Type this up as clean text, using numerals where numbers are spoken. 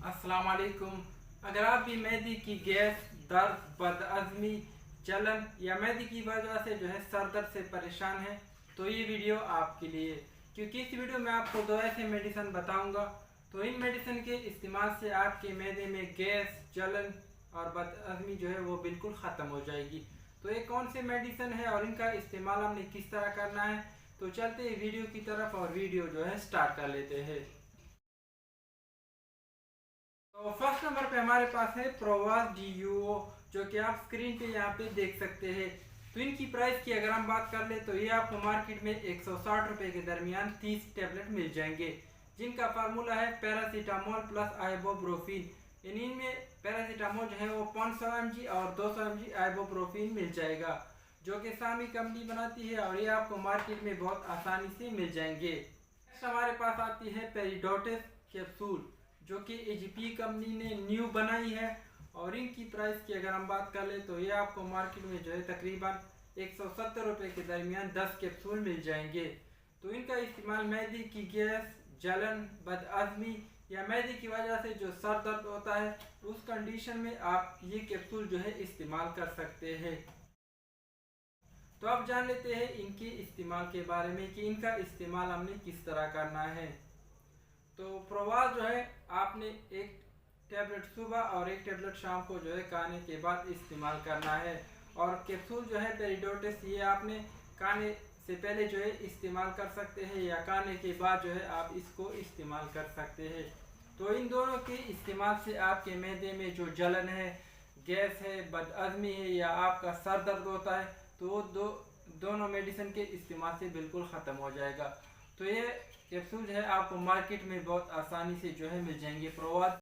अस्सलाम वालेकुम। अगर आप भी मैदे की गैस, दर्द, बदअज़मी, जलन या मैदे की वजह से सर दर्द से परेशान हैं तो ये वीडियो आपके लिए, क्योंकि इस वीडियो में आपको दो ऐसे मेडिसिन बताऊंगा तो इन मेडिसिन के इस्तेमाल से आपके मैदे में गैस, जलन और बदअज़मी वो बिल्कुल ख़त्म हो जाएगी। तो ये कौन से मेडिसिन है और इनका इस्तेमाल हमने किस तरह करना है, तो चलते हैं वीडियो की तरफ और वीडियो स्टार्ट कर लेते हैं। तो फर्स्ट नंबर पे हमारे पास है प्रोवास डीयूओ, जो कि आप स्क्रीन पे यहाँ पे देख सकते हैं। तो इनकी प्राइस की अगर हम बात कर ले तो ये आपको मार्केट में 160 रुपये के दरमियान 30 टेबलेट मिल जाएंगे, जिनका फार्मूला है पैरासीटामोल प्लस आइबोप्रोफिन। इनमें पैरासीटामोल वो 500 mg और 200 mg आइबोप्रोफिन मिल जाएगा, जो कि सामी कंपनी बनाती है और ये आपको मार्केट में बहुत आसानी से मिल जाएंगे। नेक्स्ट हमारे पास आती है पेरिडोटिस कैप्सूल, जो कि एजीपी कंपनी ने न्यू बनाई है और इनकी प्राइस की अगर हम बात कर ले तो ये आपको मार्केट में तकरीबन 170 रुपये के दरमियान 10 कैप्सूल मिल जाएंगे। तो इनका इस्तेमाल मैदे की गैस, जलन, बदअज़मी या मैदे की वजह से जो सर दर्द होता है उस कंडीशन में आप ये कैप्सूल इस्तेमाल कर सकते हैं। तो अब जान लेते हैं इनके इस्तेमाल के बारे में कि इनका इस्तेमाल हमने किस तरह करना है। तो प्रोवास आपने एक टैबलेट सुबह और एक टैबलेट शाम को खाने के बाद इस्तेमाल करना है। और कैप्सूल पेरिडोटिस ये आपने खाने से पहले इस्तेमाल कर सकते हैं या खाने के बाद आप इसको इस्तेमाल कर सकते हैं। तो इन दोनों के इस्तेमाल से आपके मैदे में जो जलन है, गैस है, बदअज़मी है या आपका सर दर्द होता है तो वो दोनों मेडिसिन के इस्तेमाल से बिल्कुल ख़त्म हो जाएगा। तो ये कैप्सूल आपको मार्केट में बहुत आसानी से मिल जाएंगे। प्रोवास